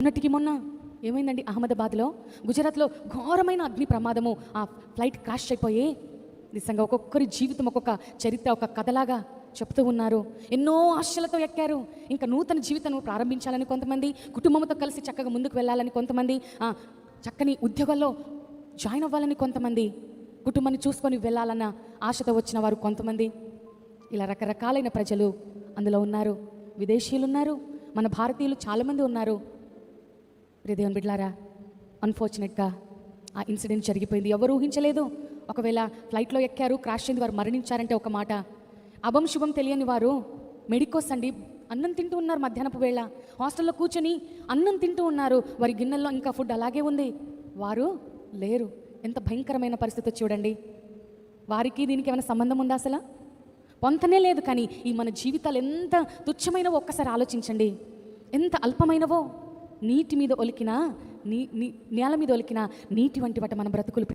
మొన్నటికి మొన్న ఏమైందండి, అహ్మదాబాద్లో, గుజరాత్లో ఘోరమైన అగ్ని ప్రమాదము. ఆ ఫ్లైట్ క్రాష్ అయిపోయి నిజంగా ఒక్కొక్కరి జీవితం ఒక్కొక్క చరిత్ర, ఒక కథలాగా చెప్తూ ఉన్నారు. ఎన్నో ఆశలతో ఎక్కారు. ఇంకా నూతన జీవితం ప్రారంభించాలని కొంతమంది, కుటుంబంతో కలిసి చక్కగా ముందుకు వెళ్ళాలని కొంతమంది, చక్కని ఉద్యోగాల్లో జాయిన్ అవ్వాలని కొంతమంది, కుటుంబాన్ని చూసుకొని వెళ్ళాలన్న ఆశతో వచ్చిన వారు కొంతమంది, ఇలా రకరకాలైన ప్రజలు అందులో ఉన్నారు. విదేశీయులు ఉన్నారు, మన భారతీయులు చాలామంది ఉన్నారు. దేవుని బిడ్డలారా, అన్ఫార్చునేట్గా ఆ ఇన్సిడెంట్ జరిగిపోయింది. ఎవరు ఊహించలేదు. ఒకవేళ ఫ్లైట్లో ఎక్కారు, క్రాష్ అయింది, వారు మరణించారంటే ఒక మాట. అభం శుభం తెలియని వారు మెడికోస్ అండి అన్నం తింటూ ఉన్నారు. మధ్యాహ్నపు వేళ హాస్టల్లో కూర్చొని అన్నం తింటూ ఉన్నారు. వారి గిన్నెల్లో ఇంకా ఫుడ్ అలాగే ఉంది, వారు లేరు. ఎంత భయంకరమైన పరిస్థితి చూడండి. వారికి దీనికి ఏమైనా సంబంధం ఉందా? అసలు పొంతనే లేదు. కానీ ఈ మన జీవితాలు ఎంత తుచ్చమైనవో ఒక్కసారి ఆలోచించండి. ఎంత అల్పమైనవో. నీటి మీద ఒలికినా, నేల మీద ఒలికినా నీటి వంటి వాట మన బ్రతుకులు.